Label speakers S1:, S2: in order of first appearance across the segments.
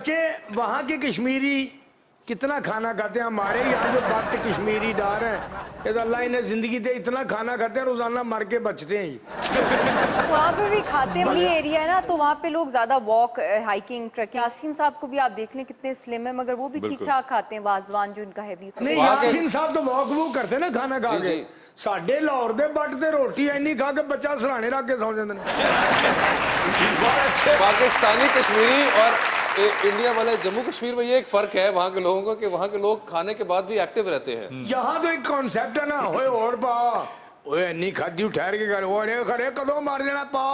S1: بچے وہاں کے کشمیری کتنا کھانا کھاتے ہیں؟ ہمارے یہاں جو بٹ کشمیری ڈار ہیں یہ اللہ انہیں زندگی دے اتنا کھانا کھاتے ہیں روزانہ مر کے بچتے ہیں.
S2: وہاں پہ بھی کھاتے ہیں, وہی ایریا ہے نا, تو وہاں پہ لوگ زیادہ واک, ہائکنگ, ٹریکنگ. یاسین صاحب کو بھی آپ دیکھ لیں کتنے سلم ہیں, مگر وہ بھی ٹھیک ٹھاک کھاتے ہیں وازوان جو ان کا ہیوی.
S1: نہیں یاسین صاحب تو واک ووک کرتے نا کھانا کھا کے. ساڈے لاہور دے بٹ تے روٹی اینی کھا کے بچہ سرانے رکھ کے سو جاندے نے.
S3: پاکستانی کشمیری اور انڈیا والے جموں کشمیر میں یہ ایک فرق ہے وہاں کے لوگوں کا کہ وہاں کے لوگ کھانے کے بعد بھی ایکٹیو رہتے ہیں.
S1: یہاں تو ایک کانسیپٹ ہے نا, ہوئے اور پا اوے انی کھادی ٹھہر کے کر وہ کھڑے کدوں مار دینا پا.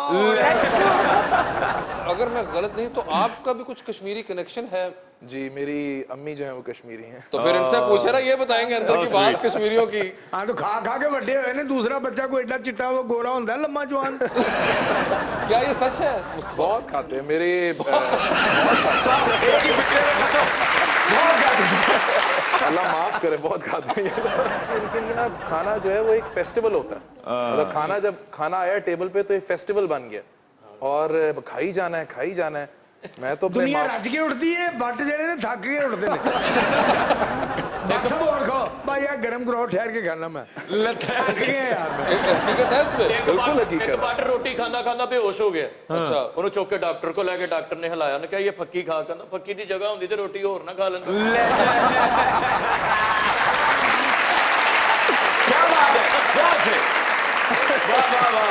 S3: اگر میں غلط نہیں تو آپ کا بھی کچھ کشمیری کنیکشن ہے؟
S4: جی میری امی جو ہیں وہ کشمیری ہیں.
S3: تو پھر ان سے پوچھے نا, یہ بتائیں گے اندر کی بات کشمیریوں کی.
S1: ہاں تو کھا کھا کے وڈے ہوئے نے, دوسرا بچہ کوئی ایڈا چٹا وہ گورا ہوتا ہے لمبا جوان.
S3: کیا یہ سچ ہے؟
S4: بہت کھاتے ہیں میرے, اللہ معاف کرے, بہت کھاتے ہیں. ان کے لیے نا کھانا جو ہے وہ ایک فیسٹیول ہوتا ہے. مطلب کھانا جب کھانا آیا ٹیبل پہ تو ایک فیسٹیول بن گیا اور کھائی جانا ہے کھائی جانا ہے. میں تو
S1: دنیا رج کے اٹھتی ہے, بٹ جڑے نے تھک کے اٹھتے ہیں. سب اور کھاؤ بھائی یار گرم کرو ٹھہر کے کھانا, میں تھک گیا یار.
S3: حقیقت ہے اس میں؟
S4: بالکل حقیقت.
S5: ایک بٹ روٹی کھانا کھانا بے ہوش ہو گیا.
S3: اچھا
S5: انہوں چوک کے ڈاکٹر کو لے کے ڈاکٹر نے ہلایا نے کہا یہ پھکی کھا کر, پھکی دی جگہ ہوندی تے روٹی اور نہ کھا لیندے.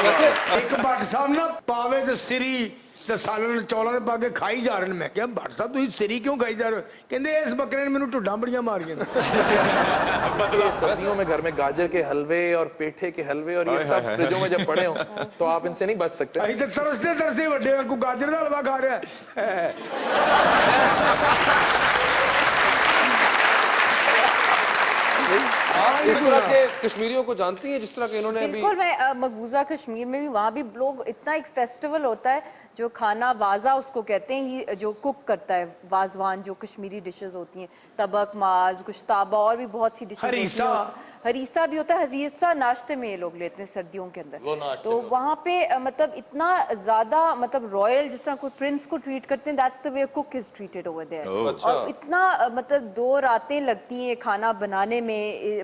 S1: ویسے ایک بٹ صاحب نا پاوے تے سری تے سالن چولاں دے پا کے کھائی جا رہے ہیں. میں کہا بٹ صاحب تسی سری کیوں کھائی جا رہے ہو؟ کہندے اس بکرے نے مینوں ٹھڈاں بڑیاں ماریاں.
S4: سبزیوں میں گھر میں گاجر کے حلوے اور پیٹھے کے حلوے اور یہ سب فریجوں میں جب پڑے ہوں تو آپ ان سے نہیں بچ سکتے.
S1: اسی تے ترستے ترستے وڈے کو گاجر دا حلوہ کھا رہا ہے.
S3: آپ اس طرح کے کشمیریوں کو جانتی ہیں جس طرح کہ انہوں نے ابھی؟
S2: بالکل, میں مقبوضہ کشمیر میں بھی, وہاں بھی لوگ اتنا ایک فیسٹیول ہوتا ہے جو کھانا وازا اس کو کہتے ہیں, جو کک کرتا ہے وازوان, جو کشمیری ڈشز ہوتی ہیں, تبک ماز, گشتابہ اور بھی بہت سی ڈشز ہوتی ہیں. ہریسہ بھی ہوتا ہے. ہریسہ ناشتے میں یہ لوگ لیتے ہیں سردیوں کے اندر. تو وہاں پہ مطلب اتنا زیادہ مطلب رائل جس طرح کوئی پرنس کو ٹریٹ کرتے ہیں, that's the way a cook is treated over there. اور اتنا مطلب 2 راتیں لگتی ہیں کھانا بنانے میں,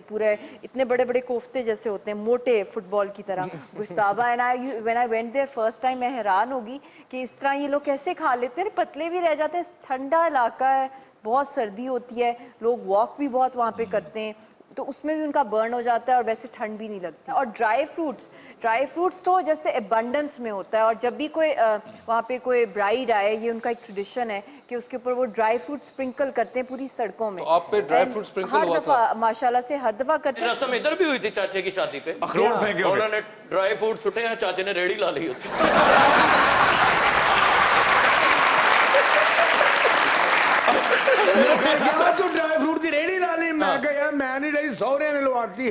S2: پورے اتنے بڑے بڑے کوفتے جیسے ہوتے ہیں موٹے فٹ بال کی طرح گشتابہ. and when I went there first time میں حیران ہوگی کہ اس طرح یہ لوگ کیسے کھا لیتے ہیں, پتلے بھی رہ جاتے ہیں. ٹھنڈا علاقہ ہے, بہت سردی ہوتی ہے, لوگ واک بھی بہت وہاں پہ کرتے ہیں تو اس میں بھی ان کا برن ہو جاتا ہے اور ویسے ٹھنڈ بھی نہیں لگتی. اور ڈرائی فروٹس تو جیسے ایبنڈنس میں ہوتا ہے, اور جب بھی کوئی وہاں پہ کوئی برائیڈ آئے, یہ ان کا ایک ٹریڈیشن ہے کہ اس کے اوپر وہ ڈرائی فروٹ سپرنکل کرتے ہیں پوری سڑکوں میں.
S3: تو آپ پہ ڈرائی فروٹ سپرنکل ہوا تھا؟
S2: ہر دفعہ ماشاءاللہ سے ہر دفعہ کرتے ہیں.
S5: رسم ادھر بھی ہوئی تھی چاچے کی شادی پہ,
S6: اخروٹ پھینکے
S5: انہوں نے ڈرائی فروٹ سٹے ہیں, چاچے نے ریڑھی لا لی ہوتی.
S1: تو ڈرائی فروٹ دی ریڑھی لا لی. میں کہا یار میں نہیں رہی, سہرے نے لواتی.